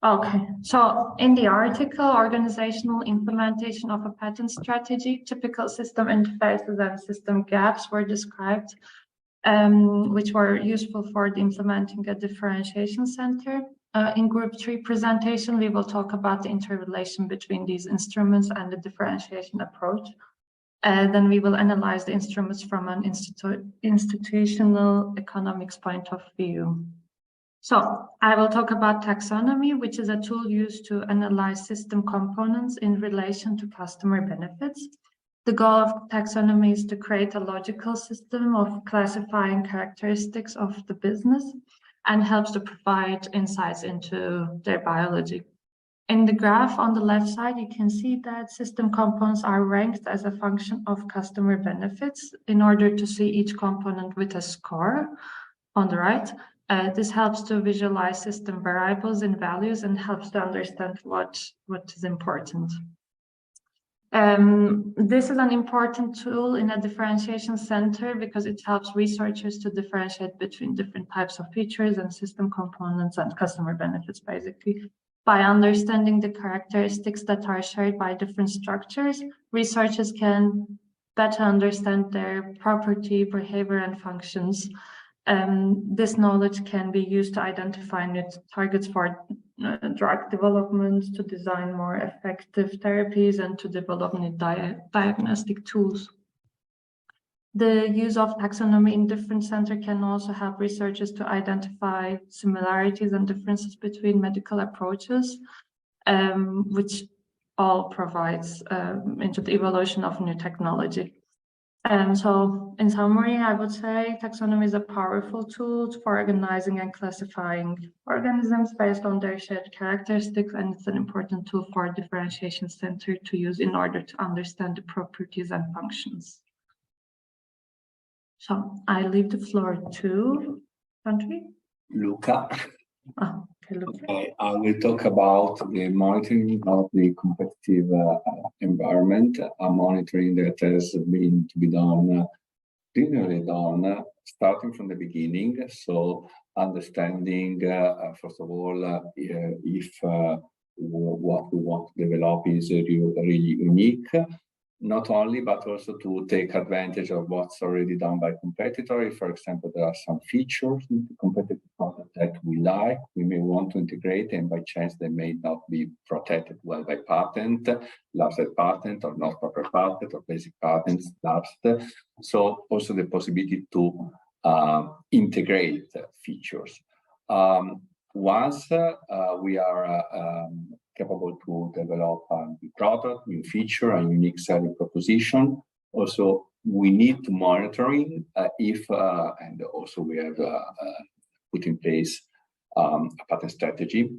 Okay, so in the article, organizational implementation of a patent strategy, typical system interfaces and system gaps were described, which were useful for implementing a differentiation center. In group 3 presentation, we will talk about the interrelation between these instruments and the differentiation approach. Then we will analyze the instruments from an institutional economics point of view. So I will talk about taxonomy, which is a tool used to analyze system components in relation to customer benefits. The goal of taxonomy is to create a logical system of classifying characteristics of the business and helps to provide insights into their biology. In the graph on the left side, you can see that system components are ranked as a function of customer benefits in order to see each component with a score on the right. This helps to visualize system variables and values and helps to understand what is important. This is an important tool in a differentiation center because it helps researchers to differentiate between different types of features and system components and customer benefits, basically. By understanding the characteristics that are shared by different structures, researchers can better understand their property, behavior, and functions. This knowledge can be used to identify new targets for drug development, to design more effective therapies, and to develop new diagnostic tools. The use of taxonomy in different centers can also help researchers to identify similarities and differences between medical approaches, which all provides into the evolution of new technology. So in summary, I would say taxonomy is a powerful tool for organizing and classifying organisms based on their shared characteristics, and it's an important tool for a differentiation center to use in order to understand the properties and functions. So I leave the floor to Country. Luca. Oh, okay, Luca. Okay, I will talk about the monitoring of the competitive environment, a monitoring that has been to be done, linearly done, starting from the beginning. So understanding, first of all, if what we want to develop is really unique, not only, but also to take advantage of what's already done by competitors. If, for example, there are some features in the competitive product that we like, we may want to integrate, and by chance they may not be protected well by patent, lapsed patent, or not proper patent, or basic patents lapsed. So also the possibility to integrate features. Once we are capable to develop a new product, new feature, a unique selling proposition. Also, we need to monitoring if, and also we have put in place a patent strategy.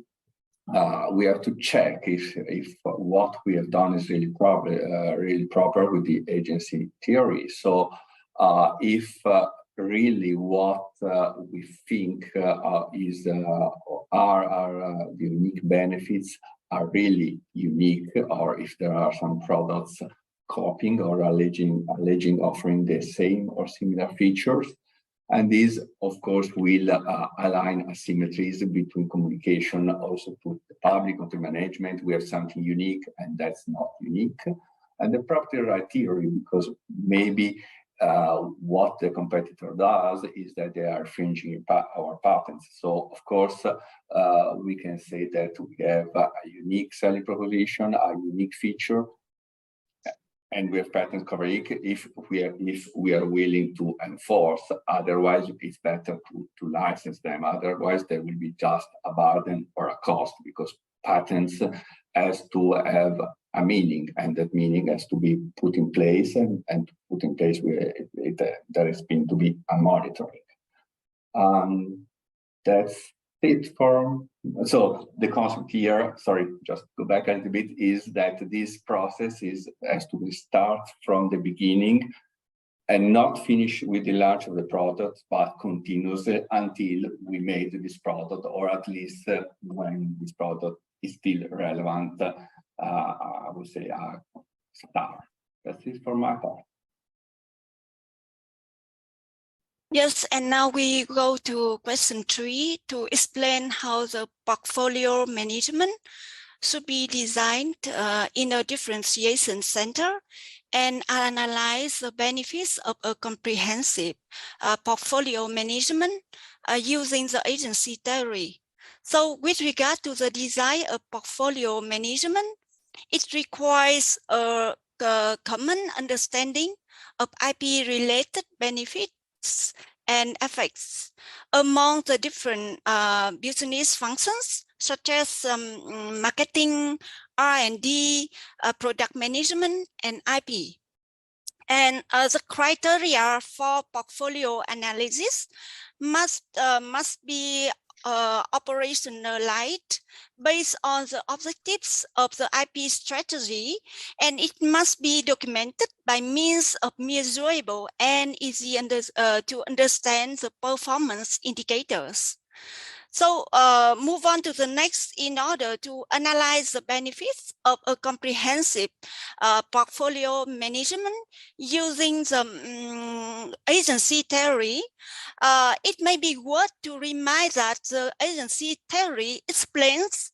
We have to check if what we have done is really proper with the agency theory. So if really what we think is are the unique benefits are really unique, or if there are some products copying or alleging offering the same or similar features. And this, of course, will align asymmetries between communication also to the public, or to management. We have something unique and that's not unique. And the property right theory, because maybe what the competitor does is that they are infringing our patents. So, of course, we can say that we have a unique selling proposition, a unique feature, and we have patent coverage if we are willing to enforce. Otherwise, it's better to license them. Otherwise, there will be just a burden or a cost, because patents has to have a meaning, and that meaning has to be put in place, and to put in place where there has been to be a monitoring. That's it for, so the concept here, sorry, just go back a little bit, is that this process has to start from the beginning and not finish with the launch of the product, but continues until we made this product, or at least when this product is still relevant. I would say a star. That's it for my part. Yes, and now we go to question 3 to explain how the portfolio management should be designed in a differentiation center and analyze the benefits of a comprehensive portfolio management using the agency theory. So with regard to the design of portfolio management, it requires a common understanding of IP-related benefits and effects among the different business functions, such as marketing, R&D, product management, and IP. And the criteria for portfolio analysis must be operationalized based on the objectives of the IP strategy, and it must be documented by means of measurable and easy to understand the performance indicators. So move on to the next. In order to analyze the benefits of a comprehensive portfolio management using the agency theory, it may be worth to remind that the agency theory explains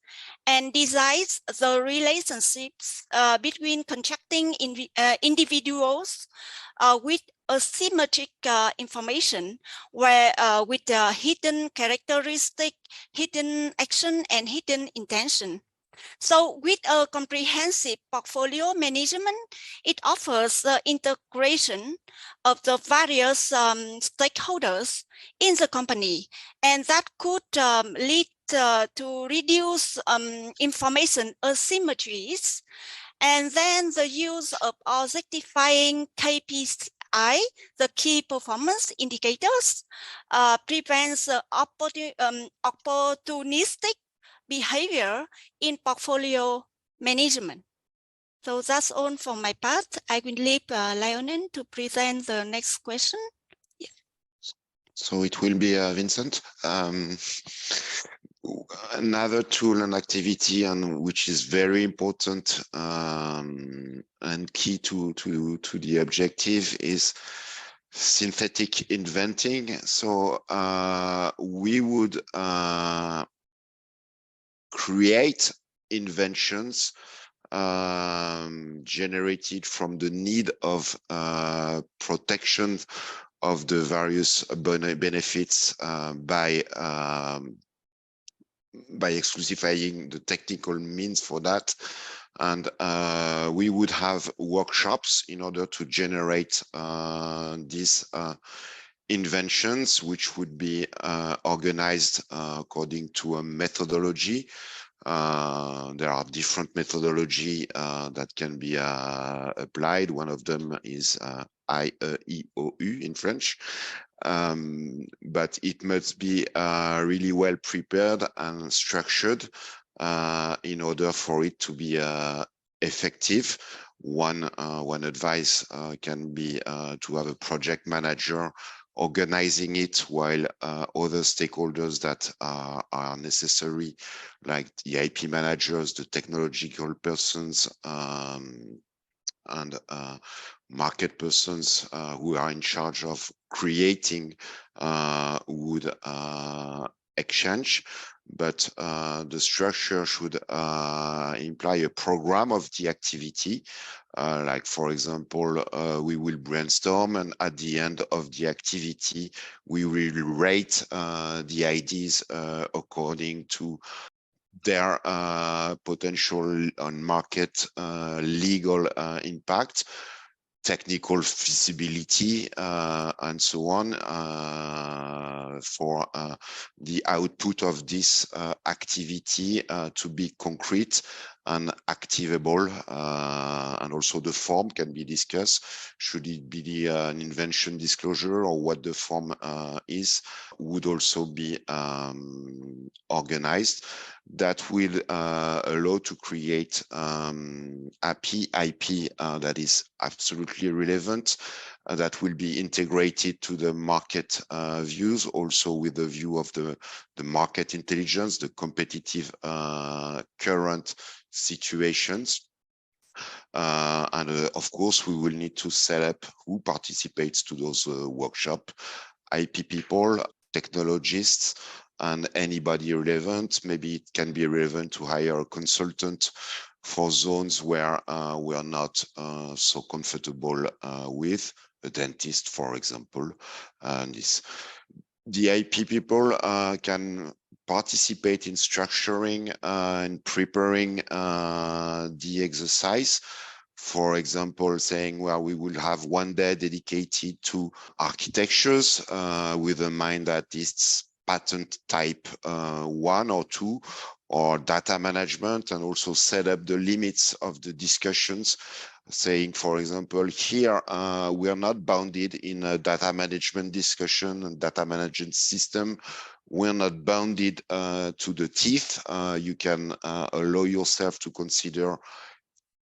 and designs the relationships between contracting individuals with asymmetric information, where with hidden characteristic, hidden action, and hidden intention. So with a comprehensive portfolio management, it offers the integration of the various stakeholders in the company, and that could lead to reduce information asymmetries. And then the use of objectifying KPI, the key performance indicators, prevents opportunistic behavior in portfolio management. So that's all for my part. I will leave Lionel to present the next question. Yeah. So it will be Vincent. Another tool and activity, and which is very important and key to the objective, is synthetic inventing. So we would create inventions generated from the need of protection of the various benefits by exclusifying the technical means for that. And we would have workshops in order to generate these inventions, which would be organized according to a methodology. There are different methodology that can be applied. One of them is IEOU in French. But it must be really well prepared and structured in order for it to be effective. One advice can be to have a project manager organizing it, while other stakeholders that are necessary, like the IP managers, the technological persons, and market persons who are in charge of creating would exchange. But the structure should imply a program of the activity. Like, for example, we will brainstorm, and at the end of the activity, we will rate the ideas according to their potential on market, legal impact, technical feasibility, and so on, for the output of this activity to be concrete and activable. And also the form can be discussed. Should it be an invention disclosure, or what the form is, would also be organized. That will allow to create IP that is absolutely relevant, that will be integrated to the market views, also with the view of the market intelligence, the competitive current situations. And of course, we will need to set up who participates to those workshops, IP people, technologists, and anybody relevant. Maybe it can be relevant to hire a consultant for zones where we are not so comfortable with, a dentist, for example. And the IP people can participate in structuring and preparing the exercise. For example, saying, well, we will have one day dedicated to architectures with a mind that it's patent type 1 or 2, or data management, and also set up the limits of the discussions, saying, for example, here we are not bounded in a data management discussion and data management system. We're not bounded to the teeth. You can allow yourself to consider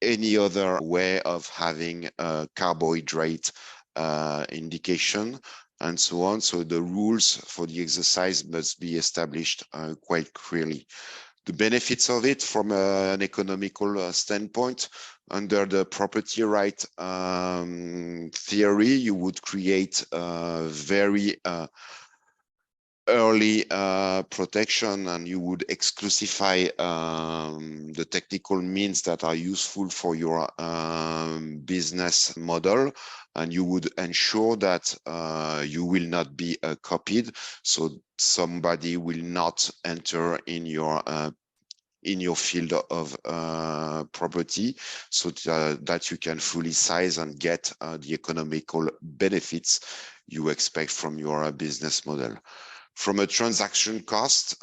any other way of having a carbohydrate indication, and so on. So the rules for the exercise must be established quite clearly. The benefits of it from an economical standpoint, under the property right theory, you would create a very early protection, and you would exclusify the technical means that are useful for your business model, and you would ensure that you will not be copied, so somebody will not enter in your field of property, so that you can fully size and get the economical benefits you expect from your business model. From a transaction cost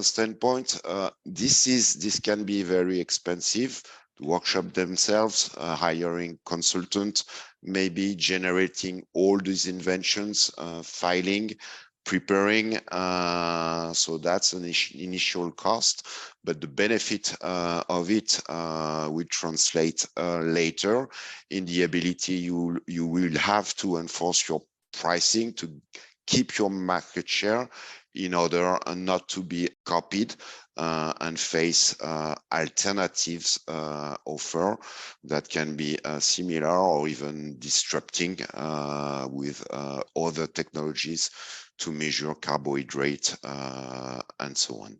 standpoint, this can be very expensive. The workshop themselves, hiring consultant, maybe generating all these inventions, filing, preparing, so that's an initial cost, but the benefit of it will translate later in the ability you will have to enforce your pricing to keep your market share in order not to be copied and face alternatives offer that can be similar or even disrupting with other technologies to measure carbohydrate and so on.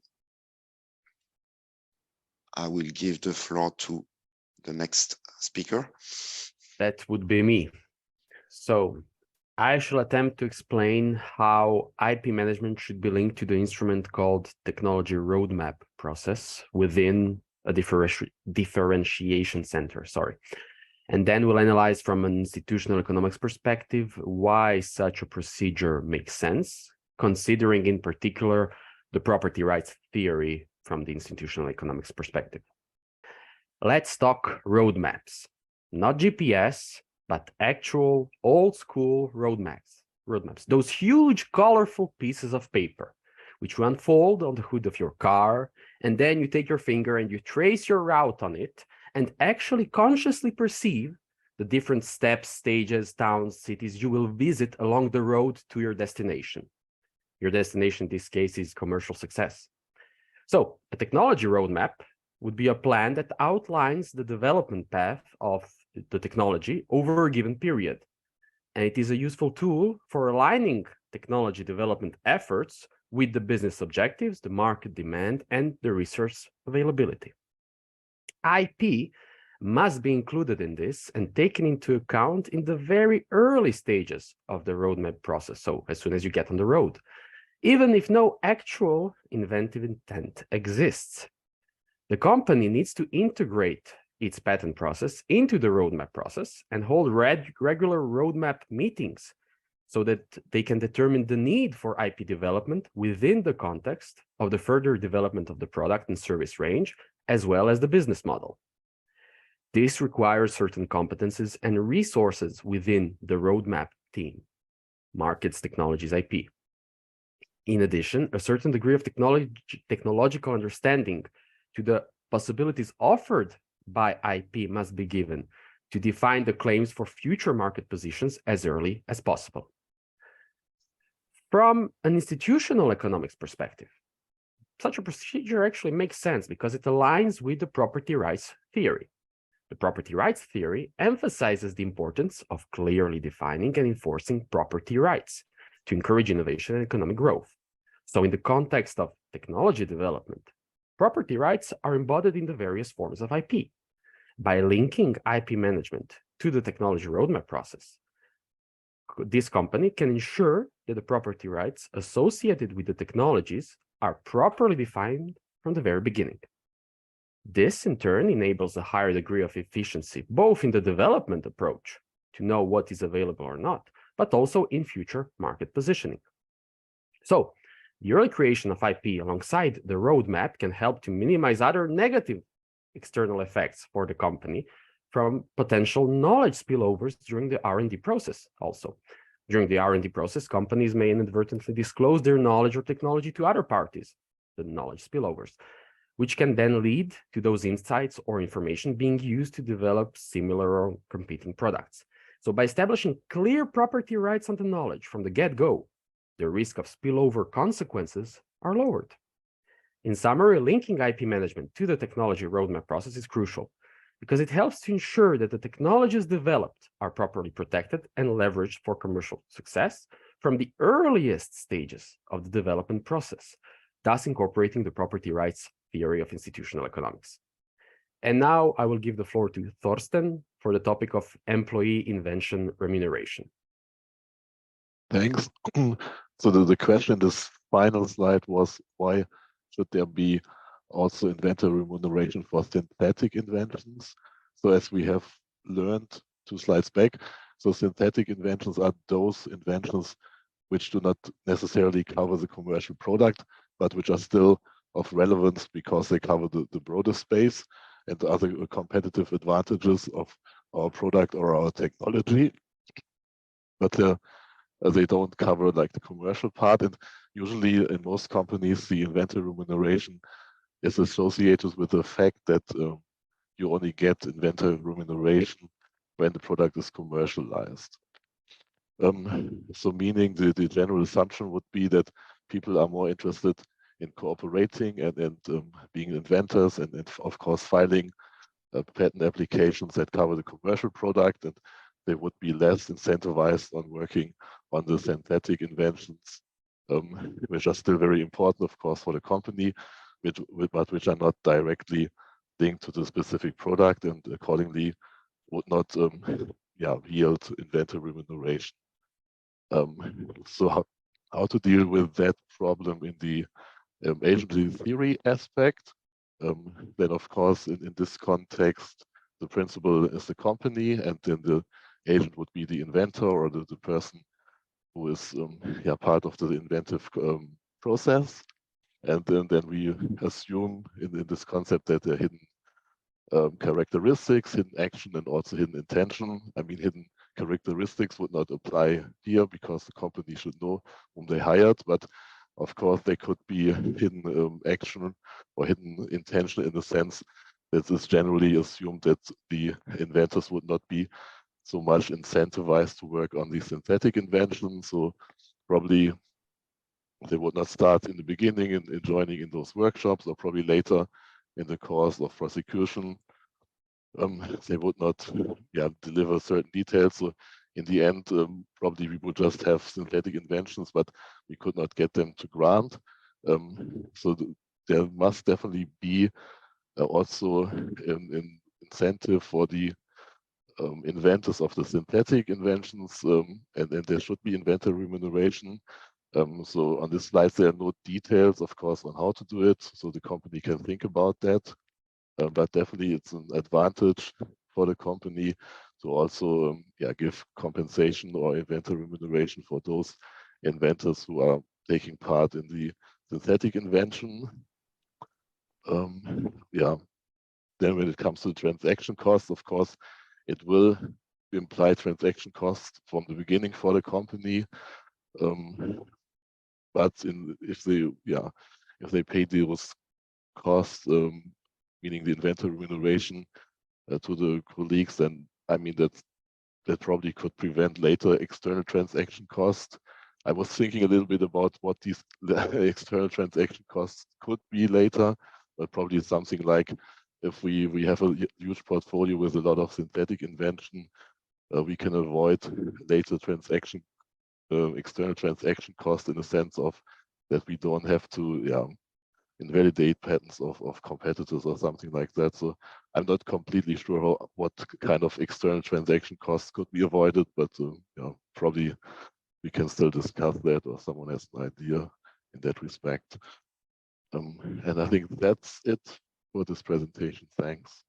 I will give the floor to the next speaker. That would be me. So I shall attempt to explain how IP management should be linked to the instrument called technology roadmap process within a differentiation center, And then we'll analyze from an institutional economics perspective why such a procedure makes sense, considering in particular the property rights theory from the institutional economics perspective. Let's talk roadmaps, not GPS, but actual old school roadmaps, those huge colorful pieces of paper, which you unfold on the hood of your car, and then you take your finger and you trace your route on it and actually consciously perceive the different steps, stages, towns, cities you will visit along the road to your destination. Your destination in this case is commercial success. So a technology roadmap would be a plan that outlines the development path of the technology over a given period. And it is a useful tool for aligning technology development efforts with the business objectives, the market demand, and the resource availability. IP must be included in this and taken into account in the very early stages of the roadmap process. So as soon as you get on the road, even if no actual inventive intent exists, the company needs to integrate its patent process into the roadmap process and hold regular roadmap meetings so that they can determine the need for IP development within the context of the further development of the product and service range, as well as the business model. This requires certain competencies and resources within the roadmap team, markets, technologies, IP. In addition, a certain degree of technological understanding to the possibilities offered by IP must be given to define the claims for future market positions as early as possible. From an institutional economics perspective, such a procedure actually makes sense because it aligns with the property rights theory. The property rights theory emphasizes the importance of clearly defining and enforcing property rights to encourage innovation and economic growth. So in the context of technology development, property rights are embodied in the various forms of IP. By linking IP management to the technology roadmap process, this company can ensure that the property rights associated with the technologies are properly defined from the very beginning. This, in turn, enables a higher degree of efficiency, both in the development approach, to know what is available or not, but also in future market positioning. So, the early creation of IP alongside the roadmap can help to minimize other negative external effects for the company from potential knowledge spillovers during the R&D process also. During the R&D process, companies may inadvertently disclose their knowledge or technology to other parties, the knowledge spillovers, which can then lead to those insights or information being used to develop similar or competing products. So by establishing clear property rights on the knowledge from the get-go, the risk of spillover consequences are lowered. In summary, linking IP management to the technology roadmap process is crucial because it helps to ensure that the technologies developed are properly protected and leveraged for commercial success from the earliest stages of the development process, thus incorporating the property rights theory of institutional economics. And now I will give the floor to Thorsten for the topic of employee invention remuneration. Thanks. So the question in this final slide was, why should there be also inventor remuneration for synthetic inventions? So as we have learned 2 slides back, so synthetic inventions are those inventions which do not necessarily cover the commercial product, but which are still of relevance because they cover the broader space and the other competitive advantages of our product or our technology. But they don't cover like the commercial part, and usually in most companies the inventor remuneration is associated with the fact that you only get inventor remuneration when the product is commercialized. So meaning the general assumption would be that people are more interested in cooperating and being inventors and of course filing patent applications that cover the commercial product, and they would be less incentivized on working on the synthetic inventions, which are still very important, of course, for the company, but which are not directly linked to the specific product and accordingly would not yield inventor remuneration. So how to deal with that problem in the agency theory aspect? Then, of course, in this context, the principal is the company, and then the agent would be the inventor or the person who is part of the inventive process. And then we assume in this concept that there are hidden characteristics, hidden action, and also hidden intention. I mean, hidden characteristics would not apply here because the company should know whom they hired, but of course there could be hidden action or hidden intention in the sense that it's generally assumed that the inventors would not be so much incentivized to work on these synthetic inventions. So probably they would not start in the beginning in joining in those workshops, or probably later in the course of prosecution. They would not deliver certain details. So in the end, probably we would just have synthetic inventions, but we could not get them to grant. So there must definitely be also an incentive for the inventors of the synthetic inventions, and there should be inventor remuneration. So on this slide, there are no details, of course, on how to do it, so the company can think about that. But definitely it's an advantage for the company to also give compensation or inventor remuneration for those inventors who are taking part in the synthetic invention. Then when it comes to transaction costs, of course, it will imply transaction costs from the beginning for the company. But if they pay those costs, meaning the inventor remuneration to the colleagues, then I mean that probably could prevent later external transaction costs. I was thinking a little bit about what these external transaction costs could be later, but probably something like if we have a huge portfolio with a lot of synthetic invention, we can avoid later transaction external transaction cost in the sense of that we don't have to invalidate patents of competitors or something like that. So I'm not completely sure what kind of external transaction costs could be avoided, but probably we can still discuss that, or someone has an idea in that respect. And I think that's it for this presentation. Thanks.